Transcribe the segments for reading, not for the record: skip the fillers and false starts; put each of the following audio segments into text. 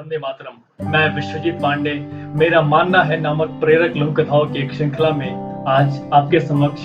वंदे मातरम। मैं विश्वजीत पांडे, मेरा मानना है नामक प्रेरक लघु कथाओं की एक श्रृंखला में आज आपके समक्ष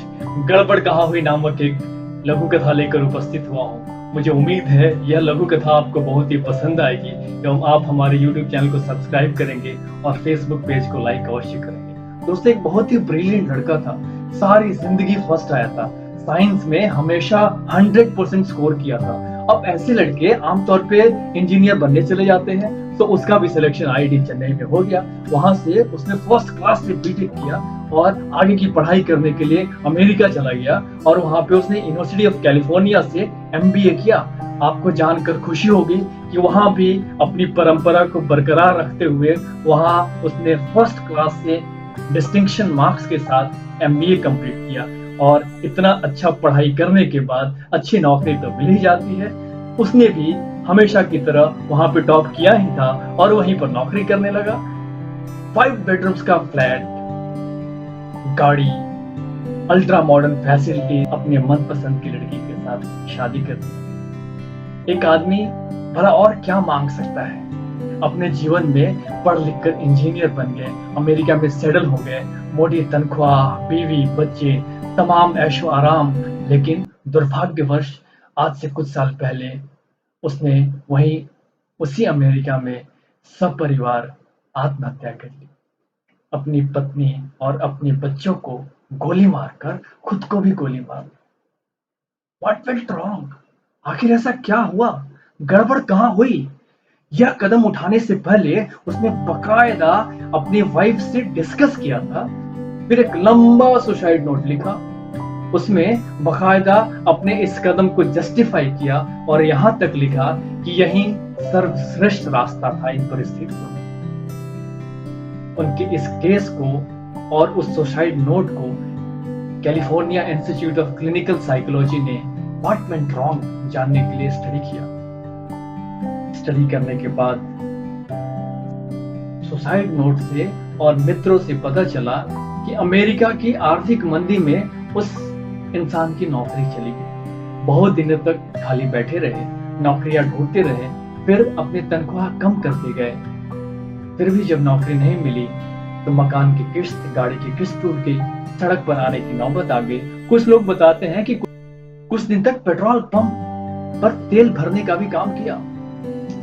गड़बड़ कहाँ हुई नामक एक लघु कथा लेकर उपस्थित हुआ हूँ। मुझे उम्मीद है यह लघु कथा आपको बहुत ही पसंद आएगी एवं आप हमारे YouTube चैनल को सब्सक्राइब करेंगे और Facebook पेज को लाइक अवश्य करेंगे। दोस्तों, एक बहुत ही ब्रिलियंट लड़का था, सारी जिंदगी फर्स्ट आया था, साइंस में हमेशा 100% स्कोर किया था। अब ऐसे लड़के आमतौर पे इंजीनियर बनने चले जाते हैं, तो उसका भी सिलेक्शन आईआईटी चेन्नई में हो गया। वहां से उसने फर्स्ट क्लास से बीटेक किया और आगे की पढ़ाई करने के लिए अमेरिका चला गया और वहां पे उसने यूनिवर्सिटी ऑफ कैलिफोर्निया से एमबीए किया। आपको जानकर खुशी होगी कि वहां भी अपनी परंपरा को बरकरार रखते हुए वहां उसने फर्स्ट क्लास से डिस्टिंक्शन मार्क्स के साथ एमबीए कंप्लीट किया और इतना अच्छा पढ़ाई करने के बाद अच्छी नौकरी तो मिल ही जाती है। उसने भी हमेशा की तरह वहां पे टॉप किया ही था और वहीं पर नौकरी करने लगा। 5 बेडरूम्स का फ्लैट, गाड़ी, अल्ट्रा मॉडर्न फैसिलिटी, अपने मनपसंद की लड़की के साथ शादी कर दी। एक आदमी भला और क्या मांग सकता है? अपने जीवन में पढ़ लिख कर इंजीनियर बन गए, अमेरिका में सेटल हो गए, मोटी तनख्वाह, बीवी, बच्चे, तमाम ऐशो आराम। लेकिन दुर्भाग्यवश आज से कुछ साल पहले उसने वहीं उसी अमेरिका में सपरिवार आत्महत्या कर ली। अपनी पत्नी और अपने बच्चों को गोली मारकर खुद को भी गोली मार दी। What went wrong? आखिर ऐसा क्या हुआ? गड़बड़ कहाँ हुई? यह कदम उठाने से पहले उसने बकायदा अपनी वाइफ से डिस्कस किया था, फिर एक लंबा सुसाइड नोट लिखा, उसमें बकायदा अपने इस कदम को जस्टिफाई किया और यहाँ तक लिखा कि यही सर्वश्रेष्ठ रास्ता था इन परिस्थितियों में। उनके इस केस को और उस सुसाइड नोट को California institute of clinical psychology ने व्हाट वेंट रॉन्ग जानने के लिए स्टडी किया। स्टडी करने के बाद सुसाइड नोट से और मित्रों से पता चला कि अमेरिका की आर्थिक मंदी में उस इंसान की नौकरी चली गई। बहुत दिनों तक खाली बैठे रहे, नौकरियां ढूंढते रहे, फिर अपनी तनख्वाह कम करते गए। फिर भी जब नौकरी नहीं मिली तो मकान की किस्त, गाड़ी की किस्त टूट गई, सड़क पर आने की नौबत आ गई। कुछ लोग बताते हैं कि कुछ दिन तक पेट्रोल पंप पर तेल भरने का भी काम किया,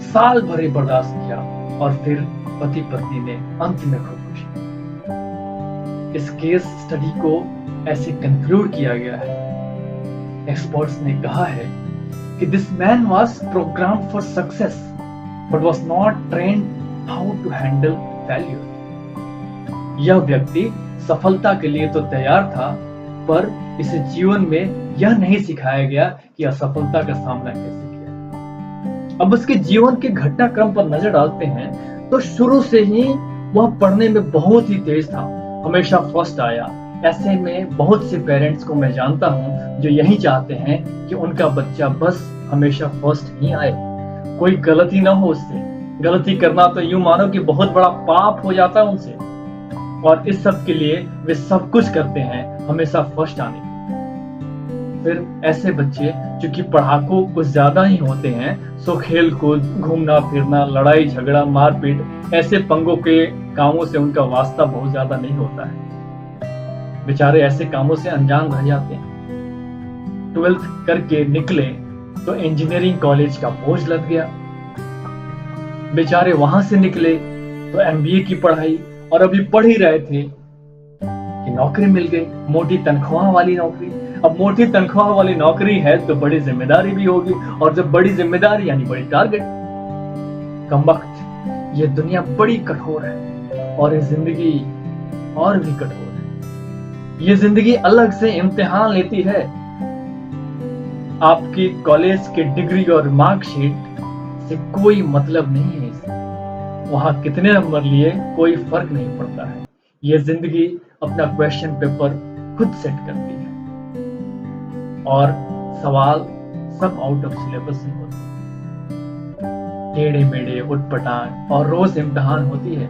साल भर ही बर्दाश्त किया और फिर पति पत्नी ने अंत में खुदकुशी। इस केस स्टडी को ऐसे कंक्लूड किया गया है, एक्सपर्ट्स ने कहा है कि this man was programmed for success but was not trained how to handle failure. यह व्यक्ति सफलता के लिए तो तैयार था, पर इसे जीवन में यह नहीं सिखाया गया कि असफलता का सामना कैसे किया। अब उसके जीवन के घटनाक्रम पर नजर डालते हैं तो शुरू से ही वह पढ़ने में बहुत ही तेज था, हमेशा फर्स्ट आया। ऐसे में बहुत से पेरेंट्स को मैं जानता हूं जो यही चाहते हैं कि उनका बच्चा बस हमेशा फर्स्ट ही आए, कोई गलती ना हो उससे। गलती करना तो यूं मानो कि बहुत बड़ा पाप हो जाता है उनसे, और इस सब के लिए वे सब कुछ करते हैं हमेशा फर्स्ट आने के। फिर ऐसे बच्चे जो कि पढ़ाकू कुछ ज्यादा ही होते हैं, सो खेल कूद, घूमना फिरना, लड़ाई झगड़ा, मारपीट, ऐसे पंगों के कामों से उनका वास्ता बहुत ज्यादा नहीं होता है। बेचारे ऐसे कामों से अनजान रह जाते हैं। 12th करके निकले तो इंजीनियरिंग कॉलेज का बोझ लग गया। बेचारे वहां से निकले तो एमबीए की पढ़ाई, और अभी पढ़ ही रहे थे कि नौकरी मिल गई, मोटी तनख्वाह वाली नौकरी। अब मोटी तनख्वाह वाली नौकरी है तो बड़ी जिम्मेदारी भी होगी, और जब बड़ी जिम्मेदारी यानी बड़ी टारगेट। कमबख्त, ये दुनिया बड़ी कठोर है और ये जिंदगी और भी कठोर है। ये जिंदगी अलग से इम्तिहान लेती है। आपकी कॉलेज के डिग्री और मार्कशीट से कोई मतलब नहीं है इससे। वहां कितने नंबर लिए कोई फर्क नहीं पड़ता है। ये जिंदगी अपना क्वेश्चन पेपर खुद सेट करती है और सवाल सब आउट ऑफ सिलेबस ही होते हैं। टेढ़े मेढ़े, उटपटांग, और रोज इम्तिहान होती है,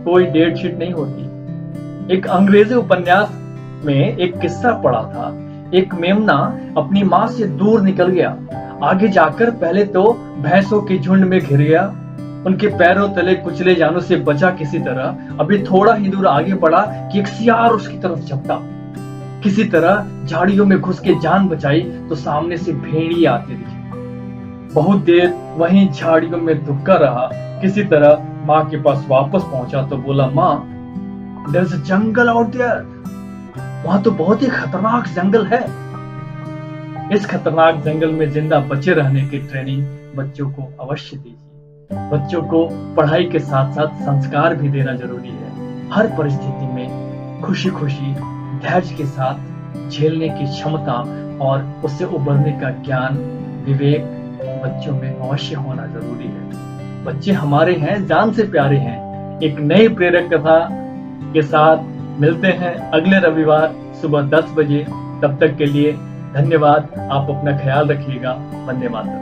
कोई डेट शीट नहीं होती। एक अंग्रेजी उपन्यास में एक किस्सा पढ़ा था। एक मेमना अपनी मां से दूर निकल गया, आगे जाकर पहले तो भैंसों के झुंड में घिर गया, उनके पैरों तले कुचले जानों से बचा किसी तरह अभी थोड़ा ही दूर आगे बढ़ा कि एक सियार उसकी तरफ झपटा। किसी तरह झाड़ियों में घुस के जान बचाई तो सामने से भेड़िया आते दिखे। बहुत देर वहीं झाड़ियों में दुबका रहा, किसी तरह माँ के पास वापस पहुंचा तो बोला, माँ, there's a jungle out there. वहां तो बहुत ही खतरनाक जंगल है। इस खतरनाक जंगल में जिंदा बचे रहने की ट्रेनिंग बच्चों को अवश्य दीजिए। बच्चों को पढ़ाई के साथ साथ संस्कार भी देना जरूरी है। हर परिस्थिति में खुशी खुशी धैर्य के साथ झेलने की क्षमता और उससे उबरने का ज्ञान, विवेक बच्चों में अवश्य होना जरूरी है। बच्चे हमारे हैं, जान से प्यारे हैं। एक नई प्रेरक कथा के साथ मिलते हैं अगले रविवार सुबह 10 बजे। तब तक के लिए धन्यवाद। आप अपना ख्याल रखिएगा। वंदे मातरम।